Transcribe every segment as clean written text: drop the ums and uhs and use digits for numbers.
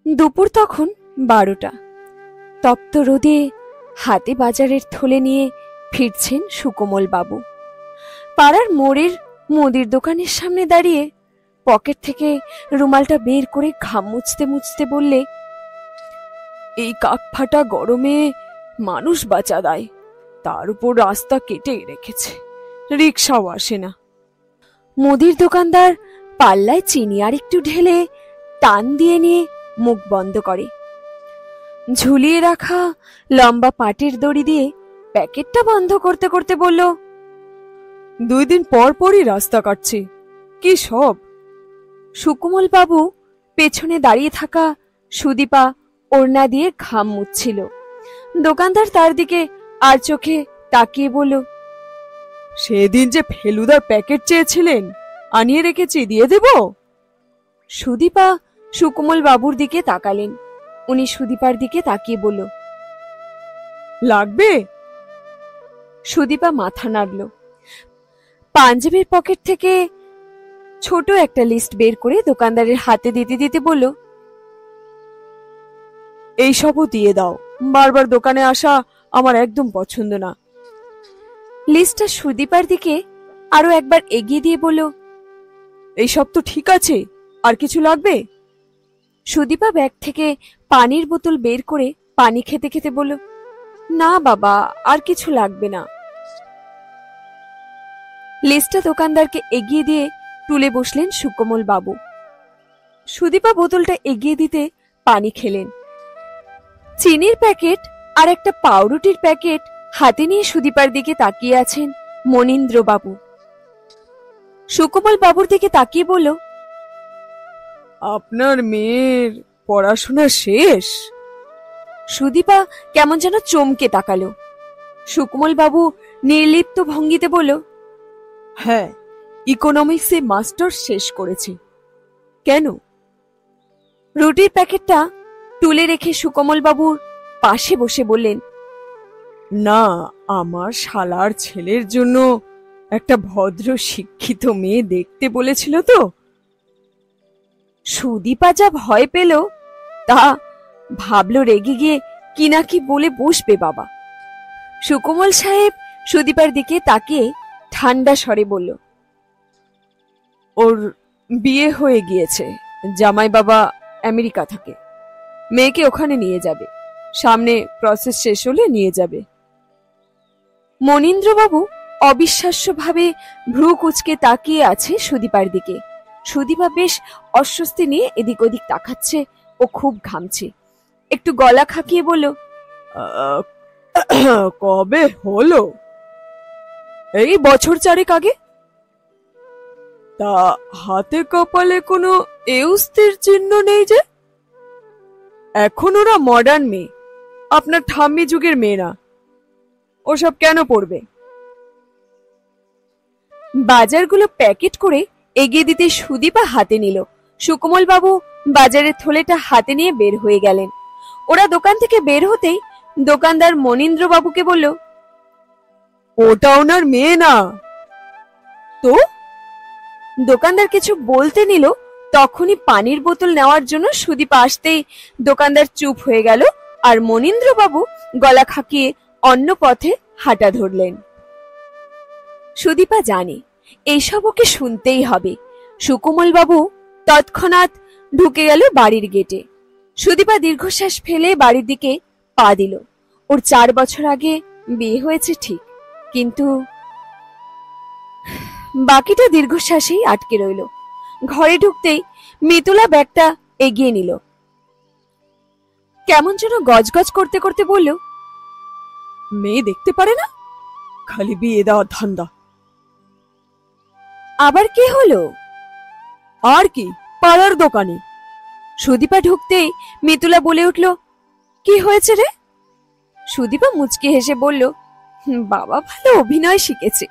দুপুর তখন 12টা। তপ্ত রোদে হাতে বাজারের থলে নিয়ে ফিরছেন সুকোমল বাবু। পাড়ার মোড়ের মুদির দোকানের সামনে দাঁড়িয়ে পকেট থেকে রুমালটা বের করে ঘাম মুছতে মুছতে বললে, এই কাকফাটা গরমে মানুষ বাঁচা দায়, তার উপর রাস্তা কেটে রেখেছে, রিক্সাও আসে না। মুদির দোকানদার পাল্লায় চিনি আর একটু ঢেলে টান দিয়ে নিয়ে মুখ বন্ধ করে। ঝুলিয়ে রাখা লম্বা পাটের দড়ি দিয়ে প্যাকেটটা বন্ধ করতে করতে বলল, 2 দিন পর পরই রাস্তা কাটছে, কি সব। সুকোমল বাবু পেছনে দাঁড়িয়ে থাকা সুদীপা ওড়না দিয়ে ঘাম মুছছিল। দোকানদার তার দিকে আর চোখে তাকিয়ে বলল, সেদিন যে ফেলুদার প্যাকেট চেয়েছিলেন, আনিয়ে রেখেছি, দিয়ে দেব। সুদীপা সুকোমল বাবুর দিকে তাকালেন। উনি সুদীপার দিকে তাকিয়ে বলল, লাগবে। সুদীপা মাথা নাড়ল। পাঞ্জাবির পকেট থেকে ছোট একটা লিস্ট বের করে দোকানদারের হাতে দিতে দিতে বলল, এইসবও দিয়ে দাও, বারবার দোকানে আসা আমার একদম পছন্দ না। লিস্টটা সুদীপার দিকে আরো একবার এগিয়ে দিয়ে বলল, এইসব তো ঠিক আছে, আর কিছু লাগবে। সুদীপা ব্যাগ থেকে পানির বোতল বের করে পানি খেতে খেতে বলল, না বাবা, আর কিছু লাগবে না। লিস্টটা দোকানদারকে এগিয়ে দিয়ে টুলে বসলেন সুকোমল বাবু। সুদীপা বোতলটা এগিয়ে দিতে পানি খেলেন। চিনির প্যাকেট আর একটা পাউরুটির প্যাকেট হাতে নিয়ে সুদীপার দিকে তাকিয়ে আছেন মনীন্দ্র বাবু। সুকোমল বাবুর দিকে তাকিয়ে বলল, আপনার মেয়ের পড়াশোনা শেষ? সুদীপা কেমন যেন চমকে তাকালো। সুকোমল বাবু নির্লিপ্ত ভঙ্গিতে বলল, হ্যাঁ, ইকোনমিক্সে মাস্টার্স শেষ করেছি। কেন? রুটির প্যাকেটটা তুলে রেখে সুকোমল বাবুর পাশে বসে বললেন, না, আমার শালার ছেলের জন্য একটা ভদ্র শিক্ষিত মেয়ে দেখতে বলেছিল তো। সুদীপা যা ভয় পেল, তা ভাবল রেগে গিয়ে কি না কি বলে বসবে বাবা। সুকোমল সাহেব সুদীপার দিকে তাকিয়ে ঠান্ডা স্বরে বলল, ওর বিয়ে হয়ে গিয়েছে, জামাই বাবা আমেরিকা থাকে, মেয়েকে ওখানে নিয়ে যাবে, সামনে প্রসেস শেষ হলে নিয়ে যাবে। মনীন্দ্রবাবু অবিশ্বাস্যভাবে ভ্রু কুঁচকে তাকিয়ে আছে সুদীপার দিকে। সুদীপা বেশ অস্বস্তি নিয়ে এদিক ওদিক তাকাচ্ছে ও খুব ঘামছে। একটু গলা খাকিয়ে বলল, কবে হলো? এই বছর 4 আগে। তা হাতে কপালে কোনো এউস্তির চিহ্ন নেই যে? এখন ওরা মডার্ন মেয়ে, আপনার ঠাম্মি যুগের মেয়েরা, ওসব কেন পড়বে? বাজারগুলো প্যাকেট করে এগিয়ে দিতে সুদীপা হাতে নিল। সুকোমল বাবু বাজারের থলেটা হাতে নিয়ে বের হয়ে গেলেন। ওরা দোকান থেকে বের হতেই দোকানদার মনীন্দ্র বাবুকে বলল, ওটা ওনার মেয়ে না তো। দোকানদার কিছু বলতে নিল, তখনই পানির বোতল নেওয়ার জন্য সুদীপা আসতেই দোকানদার চুপ হয়ে গেল আর মনীন্দ্র বাবু গলা খাকিয়ে অন্য পথে হাঁটা ধরলেন। সুদীপা জানে এইসব ওকে শুনতেই হবে। সুকোমল বাবু তৎক্ষণাৎ ঢুকে গেল বাড়ির গেটে। সুদীপা দীর্ঘশ্বাস ফেলে বাড়ির দিকে পা দিল। ওর 4 বছর আগে বিয়ে হয়েছে ঠিক, কিন্তু বাকিটা দীর্ঘশ্বাসেই আটকে রইল। ঘরে ঢুকতেই মিতুলা ব্যাগটা এগিয়ে নিল। কেমন যেন গজগজ করতে করতে বলল, মেয়ে দেখতে পারে না, খালি বিয়ে দেওয়ার ধান্দা। আবার কি হলো? আর কি, পাড়ার দোকানে। সুদীপা ঢুকতেই মিতুলা বলে উঠল, কি হয়েছে রে? সুদীপা মুচকি হেসে বলল, বাবা ভালো অভিনয় শিখেছে,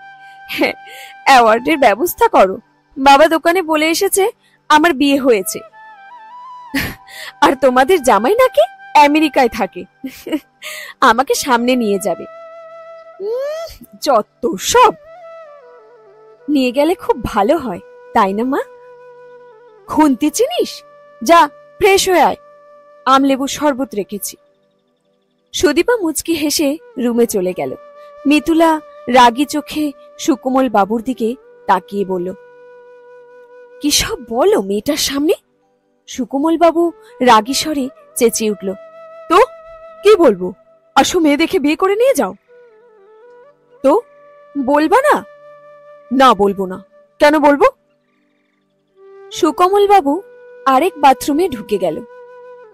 অ্যাওয়ার্ডের ব্যবস্থা করো। বাবা দোকানে বলে এসেছে আমার বিয়ে হয়েছে, আর তোমাদের জামাই নাকি আমেরিকায় থাকে, আমাকে সামনে নিয়ে যাবে। যত সব। নিয়ে গেলে খুব ভালো হয়, তাই না মা? খুন্তি চিনিস? যা ফ্রেশ হয়ে আয়। আমলেবুর শরবত রেখেছি। সুদীপা মুচকি হেসে রুমে চলে গেল। মিতুলা রাগী চোখে সুকোমল বাবুর দিকে তাকিয়ে বলল, কি সব বলো মেয়েটার সামনে? সুকোমল বাবু রাগী স্বরে চেঁচিয়ে উঠল, তো কি বলবো? আসো মেয়ে দেখে বিয়ে করে নিয়ে যাও। তো বলবা না? না বলবো না। কেন বলবো? সুকোমল বাবু আরেক বাথরুমে ঢুকে গেল।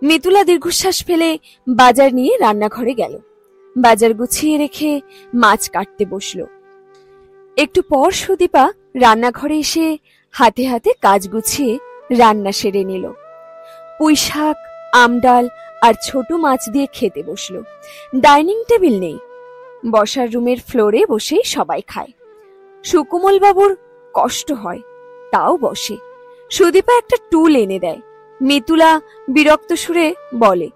মিতুলা দীর্ঘশ্বাস ফেলে বাজার নিয়ে রান্নাঘরে গেল। বাজার গুছিয়ে রেখে মাছ কাটতে বসল। একটু পর সুদীপা রান্নাঘরে এসে হাতে হাতে কাজ গুছিয়ে রান্না সেরে নিল। পুঁই শাক, আমডাল আর ছোট মাছ দিয়ে খেতে বসল। ডাইনিং টেবিল নেই, বসার রুমের ফ্লোরে বসেই সবাই খায়। সুকোমল বাবুর কষ্ট হয়, তাও বসে। সুদীপা একটা টুল এনে দেয়। মিতুলা বিরক্ত সুরে বলে,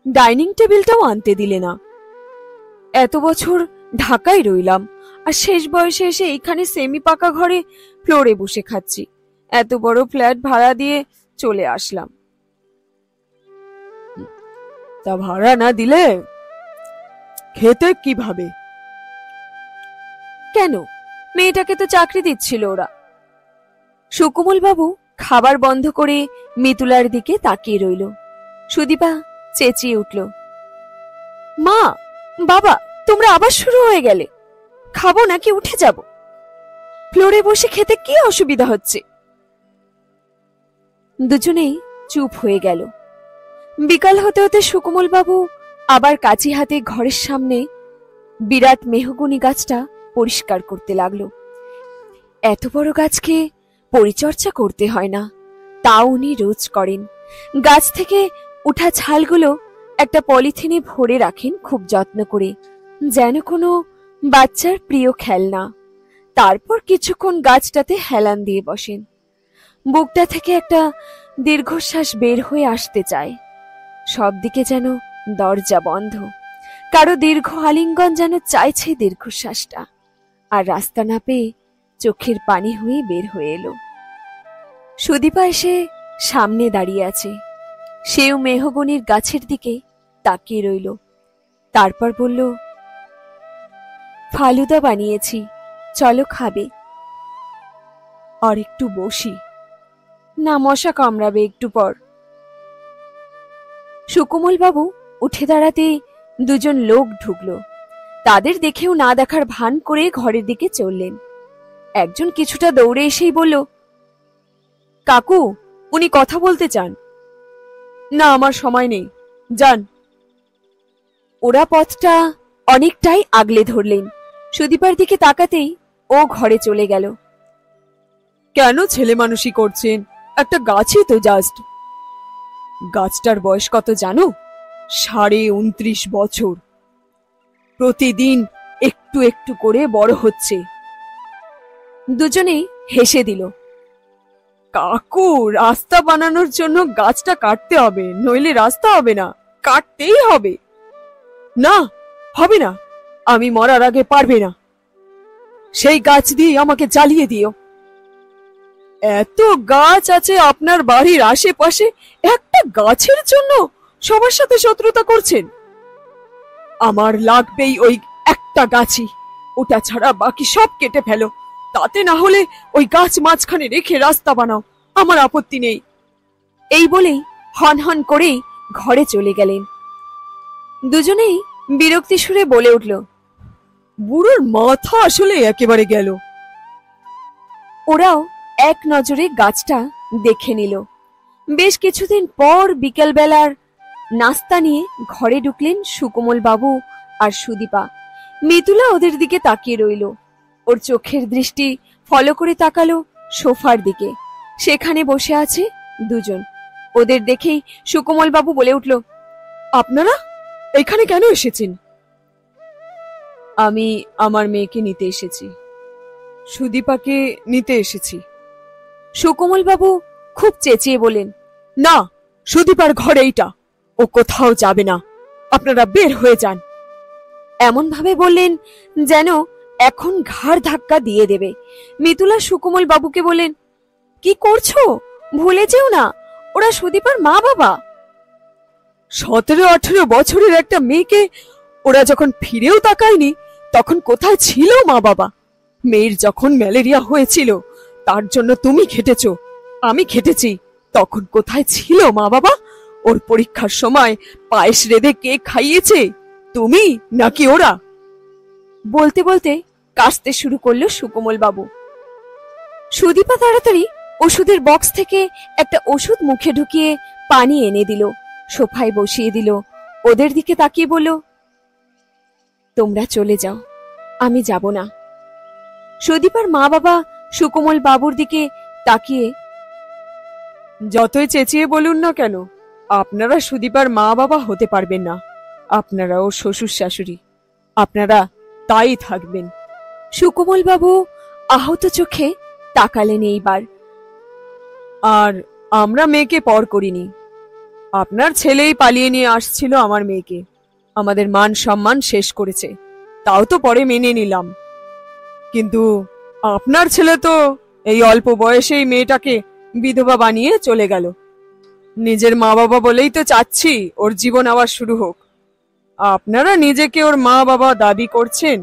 ডাইনিং টেবিলটাও আনতে দিলে না। এত বছর ঢাকায় রইলাম, আর শেষ বয়সে এসে এইখানে সেমি পাকা ঘরে ফ্লোরে বসে খাচ্ছি। এত বড় ফ্ল্যাট ভাড়া দিয়ে চলে আসলাম। তা ভাড়া না দিলে খেতে কিভাবে? কেন, মেয়েটাকে তো চাকরি দিচ্ছিল ওরা। সুকোমল বাবু খাবার বন্ধ করে মিতুলার দিকে তাকিয়ে রইল। সুদীপা চেঁচিয়ে উঠল, মা, বাবা, তোমরা আবার শুরু হয়ে গেলে? খাবো নাকি উঠে যাব? ফ্লোরে বসে খেতে কি অসুবিধা হচ্ছে? দুজনেই চুপ হয়ে গেল। বিকাল হতে হতে সুকোমল বাবু আবার কাঁচি হাতে ঘরের সামনে বিরাট মেহগনি গাছটা পরিষ্কার করতে লাগলো। এত বড় গাছকে পরিচর্যা করতে হয় না, তাও উনি রোজ করেন। গাছ থেকে উঠা ছালগুলো একটা পলিথিনে ভরে রাখেন খুব যত্ন করে, যেন কোনো বাচ্চার প্রিয় খেলনা। তারপর কিছুক্ষণ গাছটাতে হেলান দিয়ে বসেন। বুকটা থেকে একটা দীর্ঘশ্বাস বের হয়ে আসতে চায়। সব দিকে যেন দরজা বন্ধ, কারো দীর্ঘ আলিঙ্গন যেন চাইছে দীর্ঘশ্বাসটা, আর রাস্তা না পেয়ে চোখের পানি হয়ে বের হয়ে এলো। সুদীপা এসে সামনে দাঁড়িয়ে আছে। সেও মেহগনির গাছের দিকে তাকিয়ে রইল। তারপর বলল, ফালুদা বানিয়েছি, চলো খাবে। আর একটু বসি না, মশা কামড়াবে একটু পর। সুকোমল বাবু উঠে দাঁড়াতে দুজন লোক ঢুকল। তাদের দেখেও না দেখার ভান করে ঘরের দিকে চললেন। একজন কিছুটা দৌড়ে এসেই বলল, কাকু, উনি কথা বলতে চান। না, আমার সময় নেই, যান। ওরা পথটা অনেকটাই আগলে ধরলেন। সুদীপার দিকে তাকাতেই ও ঘরে চলে গেল। কেন ছেলে মানুষই করছেন? একটা গাছই তো জাস্ট। গাছটার বয়স কত জানো? 29.5 বছর। প্রতিদিন একটু একটু করে বড় হচ্ছে। দুজনেই হেসে দিল। কাকু, রাস্তা বানানোর জন্য গাছটা কাটতে হবে, নইলে রাস্তা হবে না। কাটতেই হবে। না, হবে না, আমি মরার আগে পারবে না। সেই গাছ দিয়ে আমাকে জ্বালিয়ে দিও। এত গাছ আছে আপনার বাড়ির আশেপাশে, একটা গাছের জন্য সবার সাথে শত্রুতা করছেন? আমার লাগবেই ওই একটা গাছই। ওটা ছাড়া বাকি সব কেটে ফেলো, তাতে না হলে ওই গাছ মাঝখানে রেখে রাস্তা বানাও, আমার আপত্তি নেই। এই বলেই হন হন করেই ঘরে চলে গেলেন। দুজনেই বিরক্তি সুরে বলে উঠল, বুড়োর মাথা আসলে একেবারে গেল। ওরাও এক নজরে গাছটা দেখে নিল। বেশ কিছুদিন পর বিকেলবেলার নাস্তা নিয়ে ঘরে ঢুকলেন সুকোমল বাবু আর সুদীপা। মিতুলা ওদের দিকে তাকিয়ে রইল। ওর চোখের দৃষ্টি ফলো করে তাকালো সোফার দিকে। সেখানে বসে আছে দুজন। ওদের দেখেই সুকোমল বাবু বলে উঠল, আপনারা এখানে কেন এসেছেন? আমি আমার মেয়েকে নিতে এসেছি। সুদীপাকে নিতে এসেছি। সুকোমল বাবু খুব চেঁচিয়ে বলেন, না, সুদীপার ঘর এইটা, ও কোথাও যাবে না, আপনারা বের হয়ে যান। এমন ভাবে বললেন যেন এখন ঘাড় ধাক্কা দিয়ে দেবে। মিতুলা সুকোমল বাবুকে বলেন, কি করছো? ভুলে যেও না, ওরা সুদীপার মা বাবা। 17-18 বছরের একটা মেয়েকে ওরা যখন ফিরেও তাকায়নি, তখন কোথায় ছিল মা বাবা? মেয়ের যখন ম্যালেরিয়া হয়েছিল, তার জন্য তুমি খেটেছো, আমি খেটেছি, তখন কোথায় ছিল মা বাবা? ওর পরীক্ষার সময় পায়েস রেঁধে কে খাইয়েছে, তুমি নাকি ওরা? বলতে বলতে কাশতে শুরু করলো সুকোমল বাবু। সুদীপা তাড়াতাড়ি ওষুধের বক্স থেকে একটা ওষুধ মুখে ঢুকিয়ে পানি এনে দিল, সোফায় বসিয়ে দিল, ওদের দিকে তাকিয়ে বলল, তোমরা চলে যাও, আমি যাব না। সুদীপার মা বাবা সুকোমল বাবুর দিকে তাকিয়ে, যতই চেঁচিয়ে বলুন না কেন, আপনারা সুদীপার মা বাবা হতে পারবেন না। আপনারা ওর শ্বশুর শাশুড়ি, আপনারা তাই থাকবেন। সুকোমল বাবু আহত চোখে তাকালেন এইবার। আর আমরা মেয়েকে পর করিনি, আপনার ছেলেই পালিয়ে নিয়ে আসছিল আমার মেয়েকে, আমাদের মান সম্মান শেষ করেছে, তাও তো পরে মেনে নিলাম। কিন্তু আপনার ছেলে তো এই অল্প বয়সেই মেয়েটাকে বিধবা বানিয়ে চলে গেল। নিজের মা বাবা বলেই তো চাচ্ছি ওর জীবন আবার শুরু হোক। আপনারা নিজেকে ওর মা বাবা দাবি করছেন,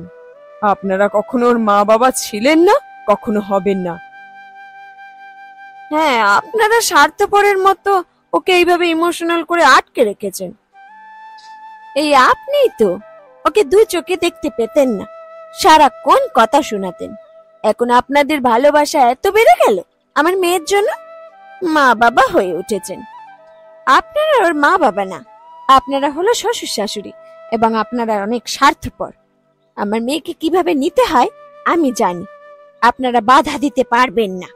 আপনারা কখনো ওর মা বাবা ছিলেন না, কখনো হবেন না। হ্যাঁ, আপনারা স্বার্থপরের মতো ওকে এইভাবে ইমোশনাল করে আটকে রেখেছেন। এই আপনিই তো ওকে দুই চোখে দেখতে পেতেন না, সারাক্ষণ কথা শোনাতেন। এখন আপনাদের ভালোবাসা এত বেড়ে গেল আমার মেয়ের জন্য, মা বাবা হয়ে উঠেছেন। আপনারা ওর মা বাবা না, আপনারা হলো শ্বশুর শাশুড়ি, এবং আপনারা অনেক স্বার্থপর। আমার মেয়েকে কিভাবে নিতে হয় আমি জানি, আপনারা বাধা দিতে পারবেন না।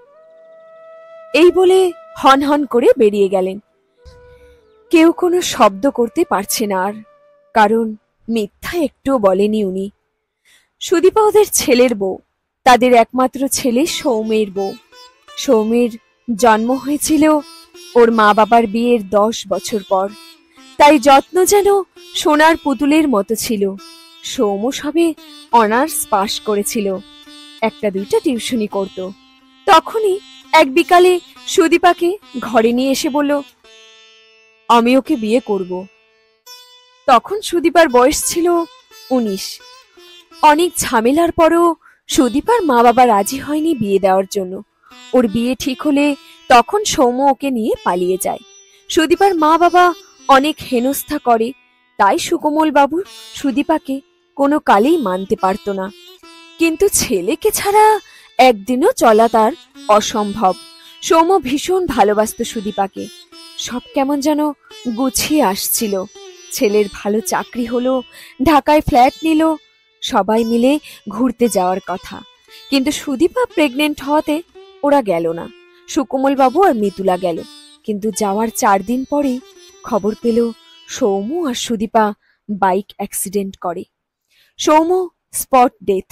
এই বলে হন হন করে বেরিয়ে গেলেন। কেউ কোনো শব্দ করতে পারছে না আর, কারণ মিথ্যা একটুও বলেনি উনি। সুদীপা ওদের ছেলের বউ, তাদের একমাত্র ছেলে সৌমের বউ। সৌমের জন্ম হয়েছিল ওর মা বাবার বিয়ের 10 বছর পর, তাই যত্ন যেন সোনার পুতুলের মতো ছিল। সৌম সবে অনার্স পাশ করেছিল, একটা দুইটা টিউশনি করত। তখনই এক বিকালে সুদীপাকে ঘরে নিয়ে এসে বলল, আমি ওকে বিয়ে করব। তখন সুদীপার বয়স ছিল 19। অনেক ঝামেলার পরও সুদীপার মা বাবা রাজি হয়নি বিয়ে দেওয়ার জন্য। ওর বিয়ে ঠিক হলে তখন সৌম্য ওকে নিয়ে পালিয়ে যায়। সুদীপার মা বাবা অনেক হেনস্থা করে, তাই সুকোমল বাবু সুদীপাকে কোনো কালেই মানতে পারত না। কিন্তু ছেলেকে ছাড়া একদিনও চলা তার অসম্ভব। সৌম্য ভীষণ ভালোবাসত সুদীপাকে, সব কেমন যেন গুছিয়ে আসছিল। ছেলের ভালো চাকরি হলো, ঢাকায় ফ্ল্যাট নিল, সবাই মিলে ঘুরতে যাওয়ার কথা। কিন্তু সুদীপা প্রেগনেন্ট হওয়াতে ওরা গেল না। সুকোমল বাবু আর মিতুলা গেল, কিন্তু যাওয়ার 4 দিন পরেই খবর পেল সৌম্য আর সুদীপা বাইক অ্যাক্সিডেন্ট করে। সৌম্য স্পট ডেথ,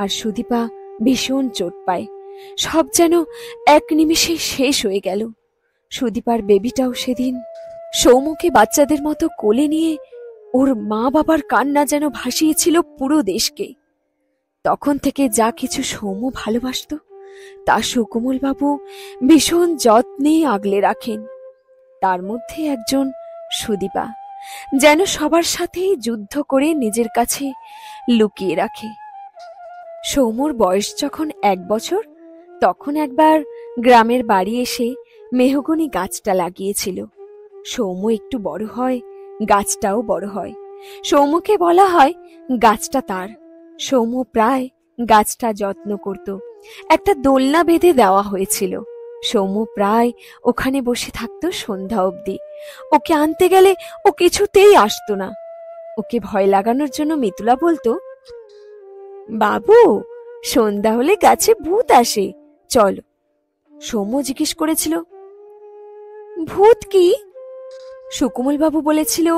আর সুদীপা ভীষণ চোট পায়। সব যেন এক নিমিষে শেষ হয়ে গেল। সুদীপার বেবিটাও সেদিন সৌম্যকে বাচ্চাদের মতো কোলে নিয়ে ওর মা বাবার কান্না যেন ভাসিয়েছিল পুরো দেশকে। তখন থেকে যা কিছু সৌম্য ভালোবাসত তা সুকোমল বাবু ভীষণ যত্নে আগলে রাখেন। তার মধ্যে একজন সুদীপা, যেন সবার সাথেই যুদ্ধ করে নিজের কাছে লুকিয়ে রাখে। সৌম্যর বয়স যখন 1 বছর, তখন একবার গ্রামের বাড়ি এসে মেহগনি গাছটা লাগিয়েছিল। সৌম্য একটু বড় হয়, গাছটাও বড় হয়। সৌম্যকে বলা হয় গাছটা তার। সৌম্য প্রায় গাছটা যত্ন করত। একটা দোলনা বেঁধে দেওয়া হয়েছিল। সৌম্য প্রায় ওখানে বসে থাকতো সন্ধ্যা অবধি। ওকে আনতে গেলে ও কিছুতেই আসতো না। ওকে ভয় লাগানোর জন্য মিতুলা বলতো, বাবু, সন্ধ্যা হলে গাছে ভূত আসে, চলো। সৌম্য জিজ্ঞেস করেছিল, ভূত কি? সুকোমল বাবু বলেছিল,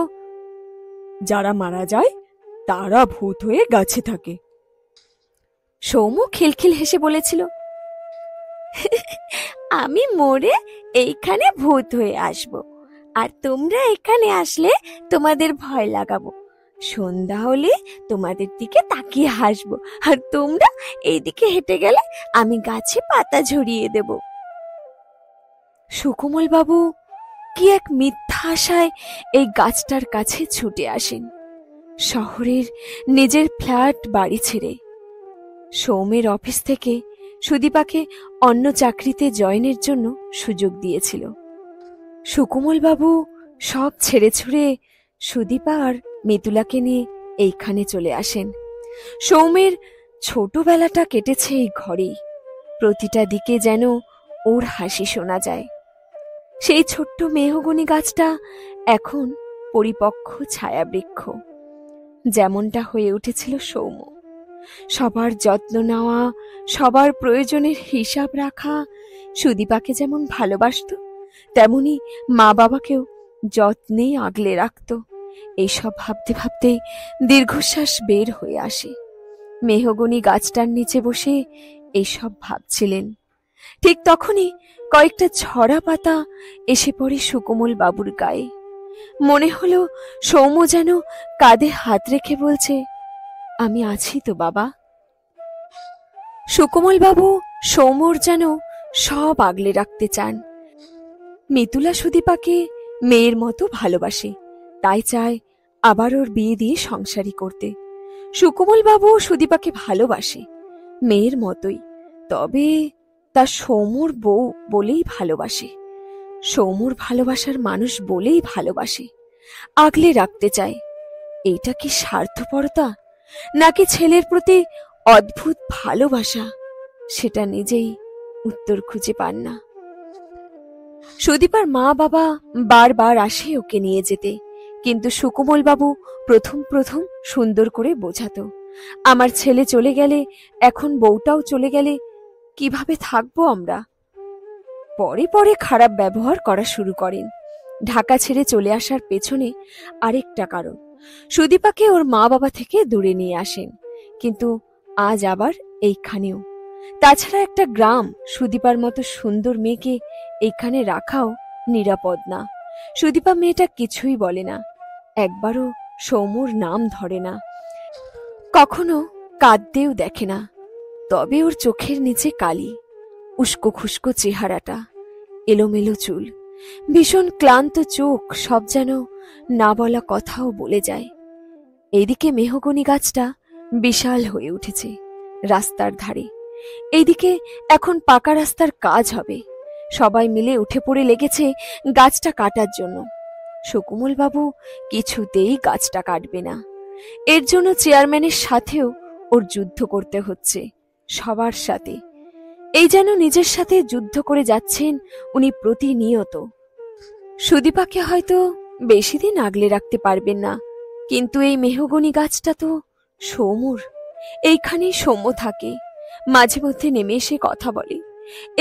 যারা মারা যায় তারা ভূত হয়ে গাছে থাকে। সৌম্য খিলখিল হেসে বলেছিল, আমি মরে এইখানে ভূত হয়ে আসব, আর তোমরা এখানে আসলে তোমাদের ভয় লাগাবো। সন্ধ্যা হলে তোমাদের দিকে তাকিয়ে হাসবো, আর তোমরা এইদিকে হেঁটে গেলে আমি গাছে পাতা ঝরিয়ে দেব। সুকোমল বাবু কি এক মিথ্যা আশায় এই গাছটার কাছে ছুটে আসেন শহরের নিজের ফ্ল্যাট বাড়ি ছেড়ে। সৌমের অফিস থেকে সুদীপাকে অন্য চাকরিতে জয়েনের জন্য সুযোগ দিয়েছিল। সুকোমল বাবু সব ছেড়ে ছুড়ে সুদীপা আর মিতুলাকে নিয়ে এইখানে চলে আসেন। সৌমের ছোটবেলাটা কেটেছে এই ঘরেই, প্রতিটা দিকে যেন ওর হাসি শোনা যায়। সেই ছোট্ট মেহগনি গাছটা এখন পরিপক্ক ছায়াবৃক্ষ, যেমনটা হয়ে উঠেছিল সৌম। সবার যত্ন নেওয়া, সবার প্রয়োজনের হিসাব রাখা। সুদীপাকে যেমন ভালোবাসত, তেমনি মা বাবাকেও যত্নে আগলে রাখত। এইসব ভাবতে ভাবতেই দীর্ঘশ্বাস বের হয়ে আসে। মেহগনি গাছটার নিচে বসে এইসব ভাবছিলেন। ঠিক তখনই কয়েকটা ঝরা পাতা এসে পড়ে সুকোমল বাবুর গায়ে। মনে হলো সৌম যেন কাঁধে হাত রেখে বলছে, আমি আছি তো বাবা। সুকোমল বাবু সৌমর যেন সব আগলে রাখতে চান। মিতুলা সুদীপাকে মেয়ের মতো ভালোবাসে, তাই চায় আবার ওর বিয়ে দিয়ে সংসারী করতে। সুকোমল বাবু সুদীপাকে ভালোবাসে মেয়ের মতোই, তবে তা সৌমর বউ বলেই ভালোবাসে, সৌমর ভালোবাসার মানুষ বলেই ভালোবাসে, আগলে রাখতে চায়। এইটা কি স্বার্থপরতা নাকি ছেলের প্রতি অদ্ভুত ভালোবাসা, সেটা নিজেই উত্তর খুঁজে পান না। সুদীপার মা বাবা বারবার আসে ওকে নিয়ে যেতে, কিন্তু সুকোমল বাবু প্রথম প্রথম সুন্দর করে বোঝাতো, আমার ছেলে চলে গেলে, এখন বউটাও চলে গেলে কিভাবে থাকবো আমরা। পরে পরে খারাপ ব্যবহার করা শুরু করেন। ঢাকা ছেড়ে চলে আসার পেছনে আরেকটা কারণ, সুদীপাকে ওর মা বাবা থেকে দূরে নিয়ে আসেন, কিন্তু আজ আবার এইখানেও। তাছাড়া একটা গ্রাম সুদীপার মতো সুন্দর মেয়েকে এইখানে রাখাও নিরাপদ না। সুদীপা মেয়েটা কিছুই বলে না, একবারও সৌমুর নাম ধরে না, কখনো কাঁদতেও দেখে না। তবে ওর চোখের নিচে কালি, উস্কো খুস্কো চেহারাটা, এলোমেলো চুল, ভীষণ ক্লান্ত চোখ, সব যেন না বলা কথাও বলে যায়। এইদিকে মেহগনি গাছটা বিশাল হয়ে উঠেছে রাস্তার ধারে। এইদিকে এখন পাকা রাস্তার কাজ হবে, সবাই মিলে উঠে পড়ে লেগেছে গাছটা কাটার জন্য। সুকোমল বাবু কিছুতেই গাছটা কাটবে না, এর জন্য চেয়ারম্যানের সাথেও ওর যুদ্ধ করতে হচ্ছে, সবার সাথে। এই যেন নিজের সাথে যুদ্ধ করে যাচ্ছেন উনি প্রতিনিয়ত। সুদীপাকে হয়তো বেশি দিন আগলে রাখতে পারবেন না, কিন্তু এই মেহগনি গাছটা তো সৌমুর। এইখানেই সৌম্য থাকে, মাঝে মধ্যে নেমে এসে কথা বলে।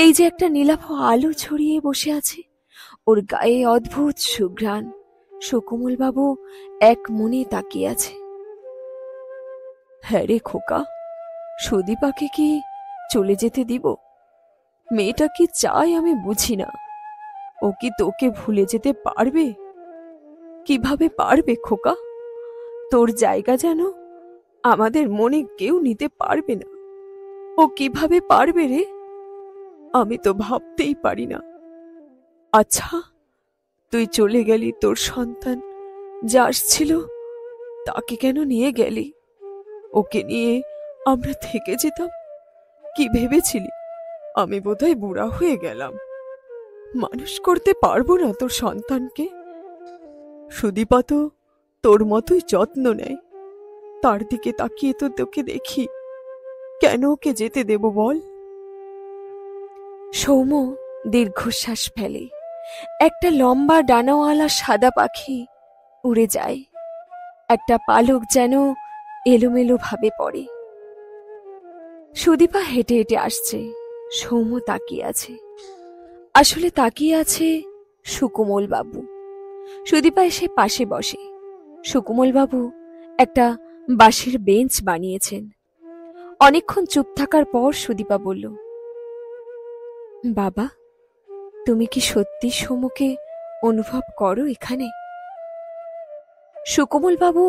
এই যে একটা নীলাভ আলো ছড়িয়ে বসে আছে, ওর গায়ে অদ্ভুত সুঘ্রাণ। সুকোমল বাবু এক মনে তাকিয়ে আছে। হ্যাঁ রে খোকা, সুদীপাকে কি চলে যেতে দিব? মেয়েটা কি চায় আমি বুঝি না। ও কি তোকে ভুলে যেতে পারবে? কিভাবে পারবে খোকা? তোর জায়গা যেন আমাদের মনে কেউ নিতে পারবে না। ও কিভাবে পারবে রে? আমি তো ভাবতেই পারি না। আচ্ছা, তুই চলে গেলি, তোর সন্তান যা আসছিল তাকে কেন নিয়ে গেলি? ওকে নিয়ে আমরা থেকে যেতাম। কি ভেবেছিলি আমি বোধহয় বুড়া হয়ে গেলাম, মানুষ করতে পারবো না তোর সন্তানকে? সুদীপা তো তোর মতোই যত্ন নেয়, তার দিকে তাকিয়ে তো তোকে দেখি, কেন ওকে যেতে দেব বল? সৌম দীর্ঘশ্বাস ফেলে। একটা লম্বা ডানাওয়ালা সাদা পাখি উড়ে যায়, একটা পালক যেন এলোমেলো ভাবে পড়ে। সুদীপা হেঁটে হেঁটে আসছে, সৌম তাকিয়ে আছে। আসলে তাকিয়ে আছে সুকোমল বাবু। সুদীপা এসে পাশে বসে। সুকোমল বাবু একটা বাঁশের বেঞ্চ বানিয়েছেন। অনেকক্ষণ চুপ থাকার পর সুদীপা বলল, বাবা, তুমি কি সত্যি সৌমকে অনুভব করো এখানে? সুকোমল বাবু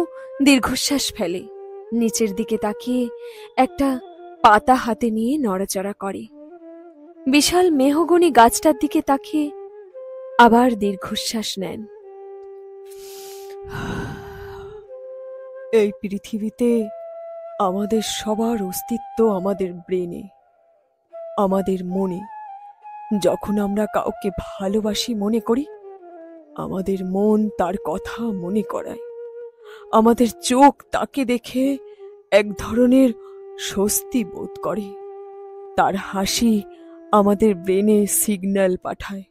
দীর্ঘশ্বাস ফেলে, নিচের দিকে তাকিয়ে একটা পাতা হাতে নিয়ে নড়াচড়া করে। বিশাল মেহগনি গাছটার দিকে তাকিয়ে আবার দীর্ঘশ্বাস নেন। এই পৃথিবীতে আমাদের সবার অস্তিত্ব আমাদের ব্রেনে, আমাদের মনে। যখন আমরা কাউকে ভালোবাসি মনে করি, আমাদের মন তার কথা মনে করায়। আমাদের চোখ তাকে দেখে এক ধরনের স্বস্তি বোধ করে। তার হাসি আমাদের ব্রেনে সিগন্যাল পাঠায়,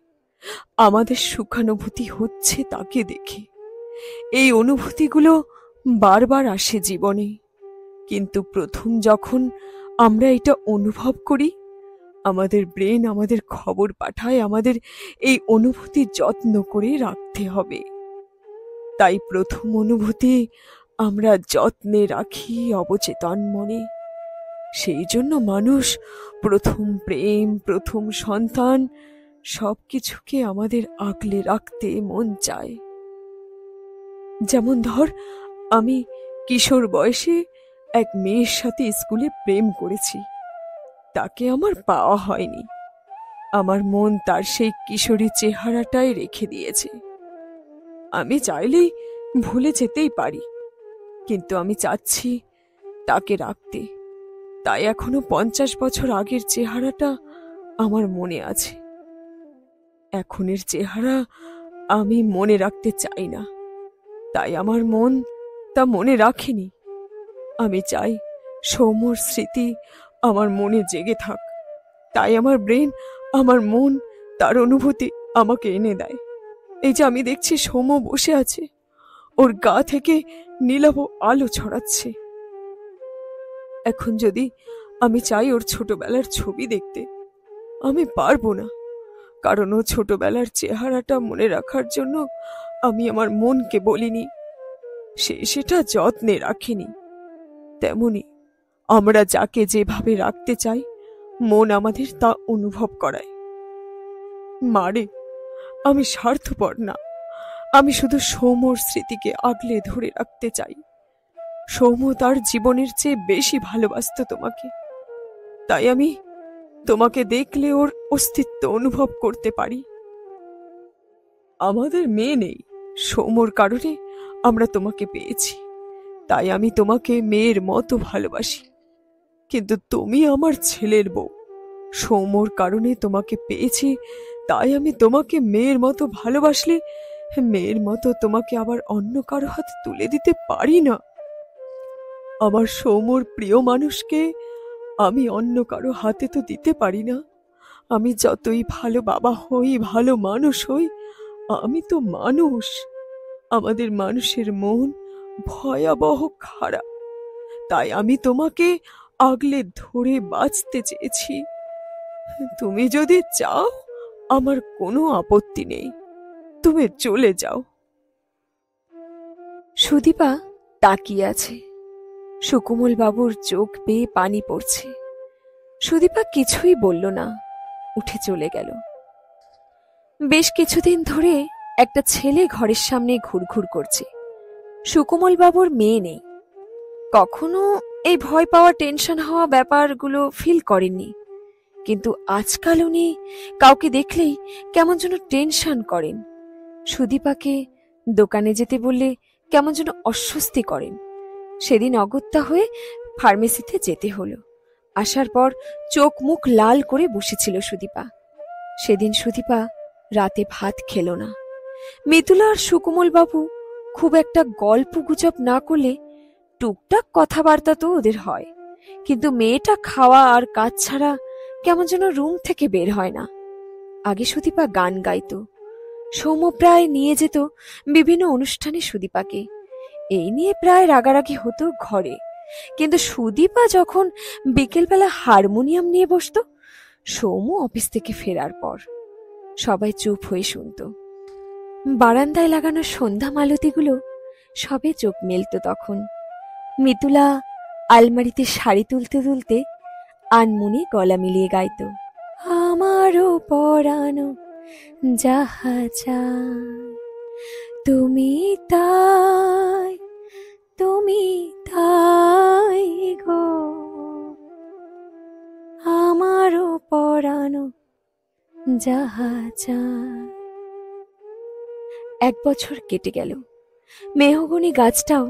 আমাদের সুখানুভূতি হচ্ছে তাকে দেখে। এই অনুভূতিগুলো বারবার আসে জীবনে, কিন্তু প্রথম যখন আমরা এটা অনুভব করি, আমাদের ব্রেন আমাদের খবর পাঠায় আমাদের এই অনুভূতি যত্ন করে রাখতে হবে। তাই প্রথম অনুভূতি আমরা যত্নে রাখি অবচেতন মনে। সেই জন্য মানুষ প্রথম প্রেম, প্রথম সন্তান সবকিছুকে আমাদের আগলে রাখতে মন চায়। যেমন ধর, আমি কিশোর বয়সে এক মেয়ের সাথে স্কুলে প্রেম করেছি। তাকে আমার পাওয়া হয়নি। আমার মন তার সেই কিশোরী চেহারাটাই রেখে দিয়েছে। আমি চাইলেই ভুলে যেতেই পারি, কিন্তু আমি চাচ্ছি তাকে রাখতে। তাই এখনো 50 বছর আগের চেহারাটা আমার মনে আছে। এখনের চেহারা আমি মনে রাখতে চাই না, তাই আমার মন তা মনে রাখেনি। আমি চাই সৌম্যর স্মৃতি আমার মনে জেগে থাক। তাই আমার ব্রেন, আমার মন তার অনুভূতি আমাকে এনে দেয়। এই যে আমি দেখছি সৌম্য বসে আছে, ওর গা থেকে নীলাভ আলো ছড়াচ্ছে। এখন যদি আমি চাই ওর ছোটবেলার ছবি দেখতে, আমি পারবো না, কারণ ও ছোটবেলার চেহারাটা মনে রাখার জন্য আমি আমার মনকে বলিনি, সে সেটা যত্নে রাখেনি। তেমনি আমরা যাকে যেভাবে রাখতে চাই, মন আমাদের তা অনুভব করায়। মারে, আমি স্বার্থপর না, আমি শুধু সৌম্যর স্মৃতিকে আগলে ধরে রাখতে চাই। সৌম্য তার জীবনের চেয়ে বেশি ভালোবাসতো তোমাকে, তাই আমি তোমাকে দেখলে ওর অস্তিত্ব অনুভব করতে পারি। আমাদের মেয়ে নেই, সৌম্যর কারণে আমরা তোমাকে পেয়েছি, তাই আমি তোমাকে মেয়ের মতো ভালোবাসি। কিন্তু তুমি আমার ছেলের বউ, সৌম্যর কারণে তোমাকে পেয়েছি, তাই আমি তোমাকে মেয়ের মতো ভালোবাসলে মেয়ের মতো তোমাকে আবার অন্য কারো হাতে তুলে দিতে পারি না। আমার সৌম্যর প্রিয় মানুষকে আমি অন্য কারো হাতে তো দিতে পারি না। আমি যতই ভালো বাবা হই, ভালো মানুষ হই, আমি তো মানুষ। আমাদের মানুষের মন ভয়াবহ খারাপ, তাই আমি তোমাকে আগলে ধরে বাঁচতে চেয়েছি। তুমি যদি চাও, আমার কোনো আপত্তি নেই, তুমি চলে যাও। সুদীপা তাকিয়ে আছে। সুকোমল বাবুর চোখ বেয়ে পানি পড়ছে। সুদীপা কিছুই বলল না, উঠে চলে গেল। বেশ কিছুদিন ধরে একটা ছেলে ঘরের সামনে ঘুরঘুর করছে। সুকোমল বাবুর মেয়ে নেই। কখনো এই ভয় পাওয়া, টেনশন হওয়া ব্যাপারগুলো ফিল করেননি, কিন্তু আজকাল উনি কাউকে দেখলেই কেমন যেন টেনশন করেন। সুদীপাকে দোকানে যেতে বললে কেমন যেন অস্বস্তি করেন। সেদিন অগত্যা হয়ে ফার্মেসিতে যেতে হলো। আসার পর চোখ মুখ লাল করে বসেছিল সুদীপা। সেদিন সুদীপা রাতে ভাত খেল না। মিতুলা আর সুকোমল বাবু খুব একটা গল্প গুজব না করলে টুকটাক কথাবার্তা তো ওদের হয়, কিন্তু মেয়েটা খাওয়া আর কাজ ছাড়া কেমন যেন রুম থেকে বের হয় না। আগে সুদীপা গান গাইতো, সৌম্য প্রায় নিয়ে যেত বিভিন্ন অনুষ্ঠানে সুদীপাকে। এই নিয়ে প্রায় রাগারাগি হতো ঘরে, কিন্তু সুদীপা যখন বিকেলবেলা হারমোনিয়াম নিয়ে বসত, সৌম্য অফিস থেকে ফেরার পর, সবাই চুপ হয়ে শুনত। বারান্দায় লাগানো সন্ধ্যা মালতীগুলো সবে চোখ মেলত তখন। মিতুলা আলমারিতে শাড়ি তুলতে তুলতে আনমনে গলা মিলিয়ে গাইত, আমারও পরানো যাহা চায় তুমি তাই, তুমি তাই গো, আমারও পরানো যাহা চায়। 1 বছর কেটে গেল। মেহগনি গাছটাও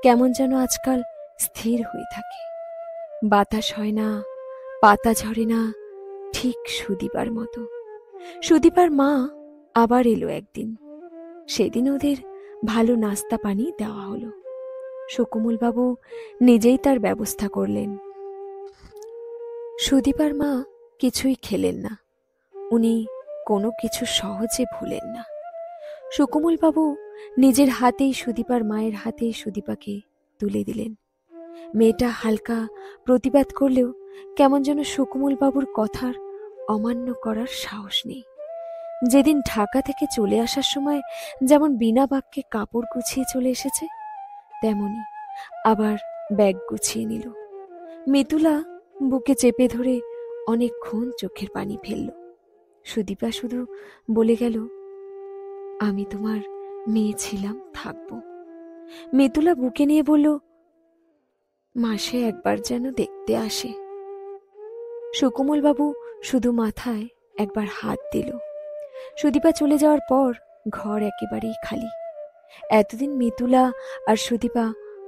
কেমন যেন আজকাল স্থির হয়ে থাকে। বাতাস হয় না, পাতা ঝরে না, ঠিক সুদীপার মতো। সুদীপার মা আবার এলো একদিন। সেদিন ওদের ভালো নাস্তা পানি দেওয়া হলো। সুকোমল বাবু নিজেই তার ব্যবস্থা করলেন। সুদীপার মা কিছুই খেলেন না। উনি কোনো কিছু সহজে ভুলেন না। সুকোমল বাবু নিজের হাতেই সুদীপার মায়ের হাতে সুদীপাকে তুলে দিলেন। মেয়েটা হালকা প্রতিবাদ করলেও কেমন যেন সুকোমল বাবুর কথার অমান্য করার সাহস নেই। যেদিন ঢাকা থেকে চলে আসার সময় যেমন বিনা বাক্যে কাপড় গুছিয়ে চলে এসেছে, তেমনি আবার ব্যাগ গুছিয়ে নিল। মিতুলা বুকে চেপে ধরে অনেকক্ষণ চোখের পানি ফেলল। সুদীপা শুধু বলে গেল, আমি তোমার মেয়ে ছিলাম, থাকবো। মিতুলা বুকে নিয়ে বলল, মাসে একবার যেন দেখতে আসে। সুকোমল বাবু শুধু মাথায় একবার হাত দিল। সুদীপা চলে যাওয়ার পর ঘর একেবারেই খালি। এতদিন মিতুলা আর সুদীপা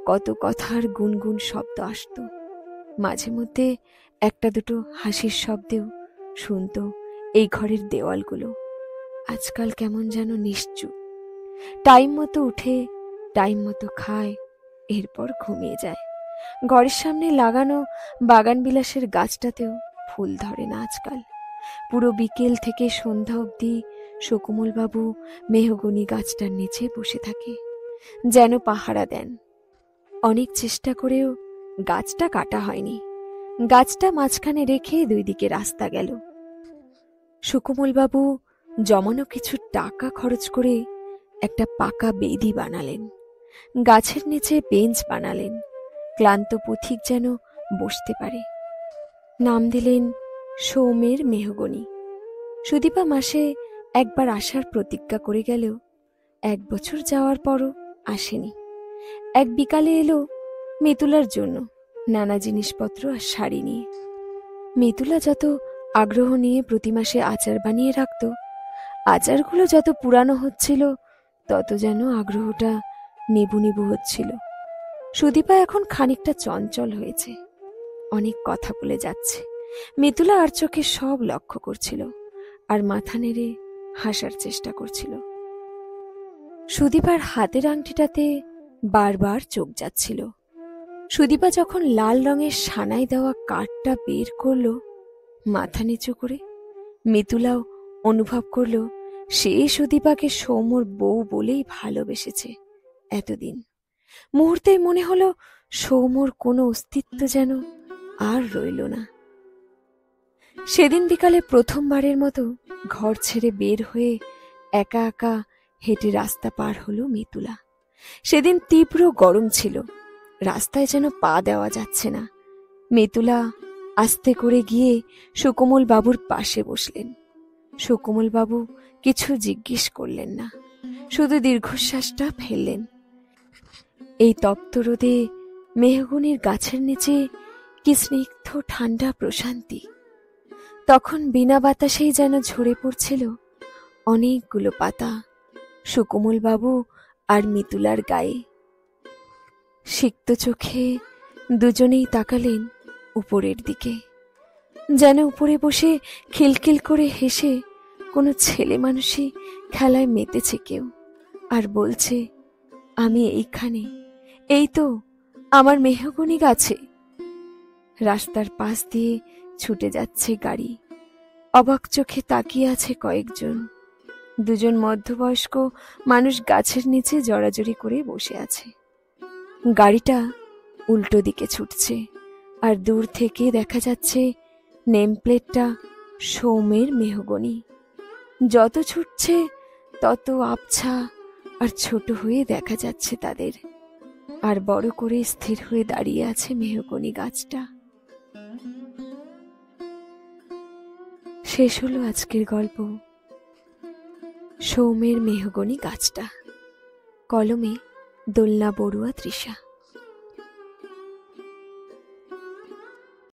কত কথার গুনগুন শব্দ আসত। মাঝে মধ্যে একটা দুটো হাসির শব্দেও শুনত এই ঘরের দেওয়ালগুলো। আজকাল কেমন যেন নিশ্চুপ। টাইম মতো উঠে টাইম মতো খায়, এরপর ঘুমিয়ে যায়। ঘরের সামনে লাগানো বাগান বিলাসের গাছটাতেও ফুল ধরে না আজকাল। পুরো বিকেল থেকে সন্ধ্যা অবধি সুকোমল বাবু মেহগনি গাছটার নিচে বসে থাকে, যেন পাহারা দেন। অনেক চেষ্টা করেও গাছটা কাটা হয়নি। গাছটা মাঝখানে রেখে 2 দিকে রাস্তা গেল। সুকোমল বাবু জমানো কিছু টাকা খরচ করে একটা পাকা বেদি বানালেন। গাছের নিচে বেঞ্চ বানালেন, ক্লান্ত পথিক যেন বসতে পারে। নাম দিলেন সৌমের মেহগনি। সুদীপা মাসে একবার আসার প্রতিজ্ঞা করে গেলেও 1 বছর যাওয়ার পরও আসেনি। এক বিকালে এলো মিতুলার জন্য নানা জিনিসপত্র আর শাড়ি নিয়ে। মিতুলা যত আগ্রহ নিয়ে প্রতি মাসে আচার বানিয়ে রাখত, আচারগুলো যত পুরানো হচ্ছিল তত যেন আগ্রহটা নেবু নেবু হচ্ছিল। সুদীপা এখন খানিকটা চঞ্চল হয়েছে, অনেক কথা বলে যাচ্ছে। মিতুলা আর চোখে সব লক্ষ্য করছিল আর মাথা নেড়ে হাসার চেষ্টা করছিল। সুদীপার হাতের আংটিটাতে বারবার চোখ যাচ্ছিল। সুদীপা যখন লাল রঙের সানাই দেওয়া কাঠটা বের করল মাথা নিচু করে, মিতুলাও অনুভব করল সে সুদীপাকে সৌমর বউ বলেই ভালোবেসেছে এতদিন। মুহূর্তেই মনে হলো সৌমর কোনো অস্তিত্ব যেন আর রইল না। সেদিন বিকালে প্রথমবারের মতো ঘর ছেড়ে বের হয়ে একা একা হেঁটে রাস্তা পার হলো মিতুলা। সেদিন তীব্র গরম ছিল, রাস্তায় যেন পা দেওয়া যাচ্ছে না। মিতুলা আস্তে করে গিয়ে সুকোমল বাবুর পাশে বসলেন। সুকোমল বাবু কিছু জিজ্ঞেস করলেন না, শুধু দীর্ঘশ্বাসটা ফেললেন। এই তপ্ত রোদে মেহগনির গাছের নিচে কি স্নিগ্ধ ঠান্ডা প্রশান্তি। তখন বিনা বাতাসেই যেন ঝরে পড়ছিল অনেকগুলো পাতা সুকোমল বাবু আর মিতুলার গায়ে। সিক্ত চোখে দুজনেই তাকালেন উপরের দিকে, যেন উপরে বসে খিলখিল করে হেসে কোনো ছেলে মানুষই খেলায় মেতেছে কেউ, আর বলছে, আমি এইখানে, এই তো আমার মেহগনি গাছে। রাস্তার পাশ দিয়ে ছুটে যাচ্ছে গাড়ি, অবাক চোখে তাকিয়ে আছে কয়েকজন। 2 মধ্যবয়স্ক মানুষ গাছের নিচে জড়াজড়ি করে বসে আছে। গাড়িটা উল্টো দিকে ছুটছে, আর দূর থেকে দেখা যাচ্ছে নেম প্লেটটা সৌমের মেহগনি। যত ছুটছে তত আবছা আর ছোট হয়ে দেখা যাচ্ছে তাদের, আর বড় করে স্থির হয়ে দাঁড়িয়ে আছে মেহগনি গাছটা। শেষ হলো আজকের গল্প সৌমের মেহগনি গাছটা। কলমে দোলনা বড়ুয়া তৃষা।